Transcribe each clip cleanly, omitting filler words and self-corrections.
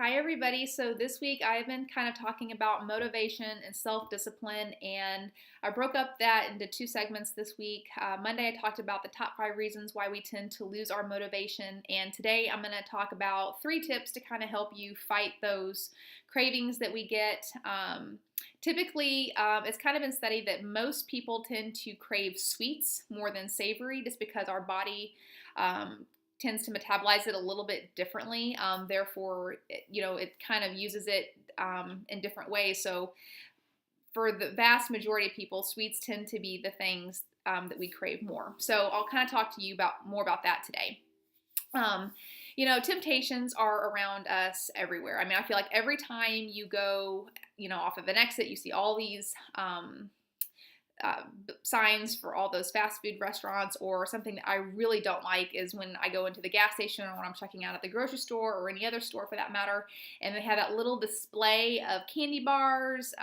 Hi, everybody. So, this week I've been kind of talking about motivation and self discipline, and I broke up that into two segments this week. Monday, I talked about the top 5 reasons why we tend to lose our motivation, and today I'm going to talk about 3 tips to kind of help you fight those cravings that we get. Typically, it's kind of been studied that most people tend to crave sweets more than savory just because our body tends to metabolize it a little bit differently. Therefore, it kind of uses it in different ways. So for the vast majority of people, sweets tend to be the things that we crave more. So I'll kind of talk to you more about that today. Temptations are around us everywhere. I mean, I feel like every time you go, off of an exit, you see all these uh, signs for all those fast food restaurants. Or something that I really don't like is when I go into the gas station or when I'm checking out at the grocery store or any other store for that matter, and they have that little display of candy bars,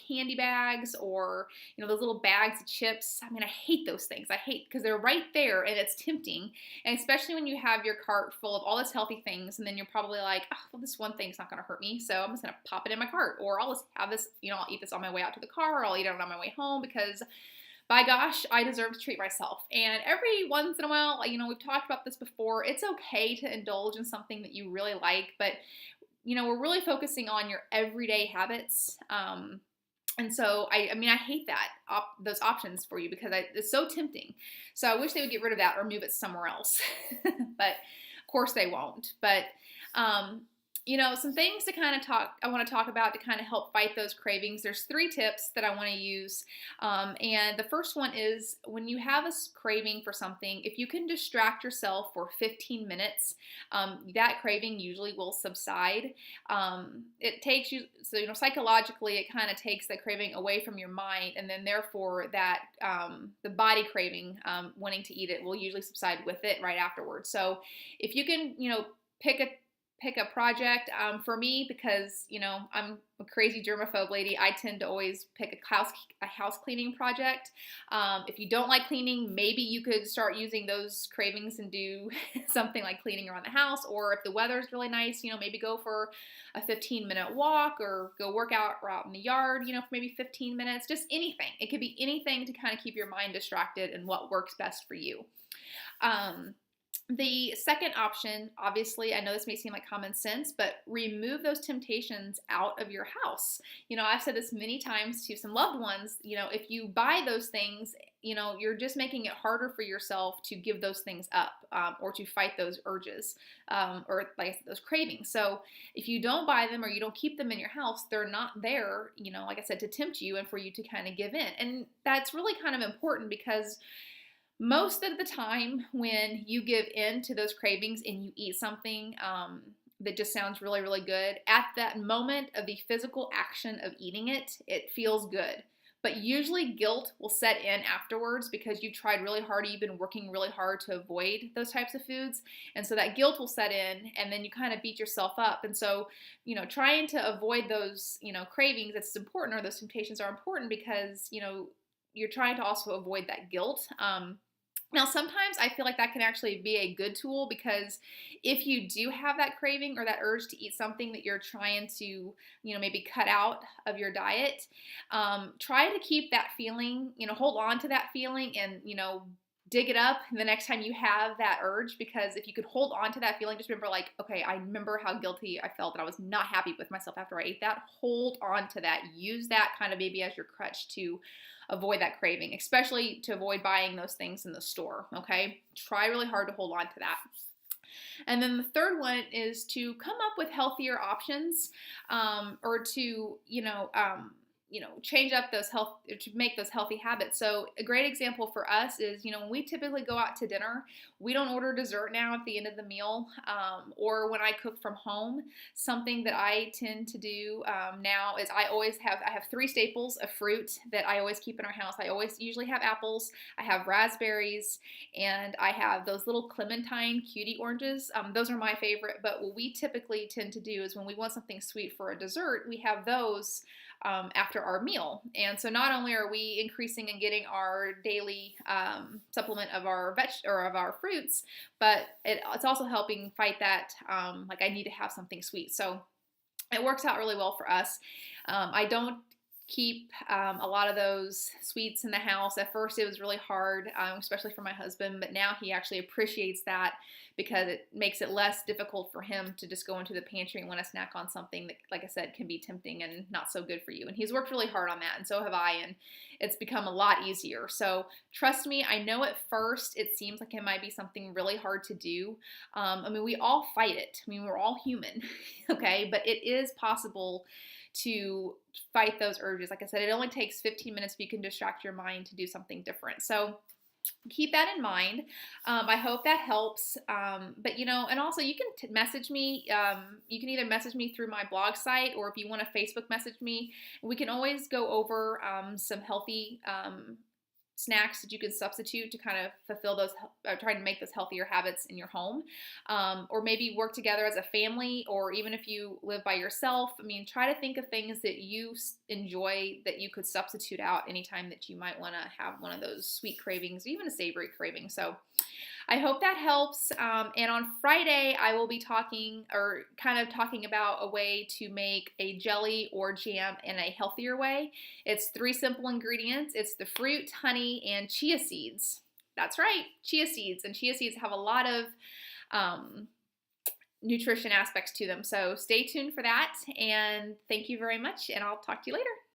candy bags, or those little bags of chips. I mean, I hate those things. I hate because they're right there and it's tempting, and especially when you have your cart full of all this healthy things, and then you're probably like, oh, well, this one thing's not going to hurt me, so I'm just going to pop it in my cart, or I'll just have this, I'll eat this on my way out to the car, or I'll eat it on my way home because by gosh, I deserve to treat myself. And every once in a while, we've talked about this before, it's okay to indulge in something that you really like, but, we're really focusing on your everyday habits. And so, I hate those options for you because it's so tempting. So I wish they would get rid of that or move it somewhere else. But of course they won't. But, some things I want to talk about to kind of help fight those cravings. There's 3 tips that I want to use. And the first one is when you have a craving for something, if you can distract yourself for 15 minutes, that craving usually will subside. It takes you, so, psychologically, it kind of takes that craving away from your mind. And then therefore that, the body craving, wanting to eat it will usually subside with it right afterwards. So if you can, pick a project. For me, because I'm a crazy germaphobe lady, I tend to always pick a house cleaning project. If you don't like cleaning, maybe you could start using those cravings and do something like cleaning around the house. Or if the weather's really nice, maybe go for a 15-minute walk or go work out in the yard, for maybe 15 minutes. Just anything. It could be anything to kind of keep your mind distracted and what works best for you. The second option, obviously, I know this may seem like common sense, but remove those temptations out of your house. I've said this many times to some loved ones, if you buy those things, you're just making it harder for yourself to give those things up, or to fight those urges, or like I said, those cravings. So if you don't buy them or you don't keep them in your house, they're not there, like I said, to tempt you and for you to kind of give in. And that's really kind of important because most of the time when you give in to those cravings and you eat something that just sounds really, really good, at that moment of the physical action of eating it, it feels good. But usually guilt will set in afterwards because you've tried really hard, you've been working really hard to avoid those types of foods. And so that guilt will set in and then you kind of beat yourself up. And so, trying to avoid those, cravings, it's important, or those temptations are important because, you're trying to also avoid that guilt. Now, sometimes I feel like that can actually be a good tool because if you do have that craving or that urge to eat something that you're trying to, maybe cut out of your diet, try to keep that feeling, hold on to that feeling and, dig it up the next time you have that urge, because if you could hold on to that feeling, just remember like, okay, I remember how guilty I felt that I was not happy with myself after I ate that. Hold on to that. Use that kind of maybe as your crutch to avoid that craving, especially to avoid buying those things in the store, okay? Try really hard to hold on to that. And then the third one is to come up with healthier options, or to, change up to make those healthy habits. So a great example for us is, when we typically go out to dinner, we don't order dessert now at the end of the meal, or when I cook from home. Something that I tend to do now is I have 3 staples of fruit that I always keep in our house. I always usually have apples, I have raspberries, and I have those little clementine cutie oranges. Those are my favorite, but what we typically tend to do is when we want something sweet for a dessert, we have those after our meal. And so not only are we increasing and getting our daily supplement of our of our fruits, but it's also helping fight that like I need to have something sweet. So it works out really well for us. I don't keep a lot of those sweets in the house. At first, it was really hard, especially for my husband, but now he actually appreciates that because it makes it less difficult for him to just go into the pantry and want to snack on something that, like I said, can be tempting and not so good for you. And he's worked really hard on that, and so have I, and it's become a lot easier. So trust me, I know at first it seems like it might be something really hard to do. I mean, we all fight it. I mean, we're all human, okay? But it is possible to fight those urges. Like I said, it only takes 15 minutes if you can distract your mind to do something different. So keep that in mind. I hope that helps. But and also you can message me. You can either message me through my blog site, or if you want to Facebook message me, we can always go over some healthy snacks that you can substitute to kind of fulfill those, try to make those healthier habits in your home, or maybe work together as a family, or even if you live by yourself. I mean, try to think of things that you enjoy that you could substitute out anytime that you might want to have one of those sweet cravings, or even a savory craving. So I hope that helps. And on Friday, I will be talking about a way to make a jelly or jam in a healthier way. It's 3 simple ingredients. It's the fruit, honey, and chia seeds. That's right, chia seeds. And chia seeds have a lot of nutrition aspects to them. So stay tuned for that. And thank you very much. And I'll talk to you later.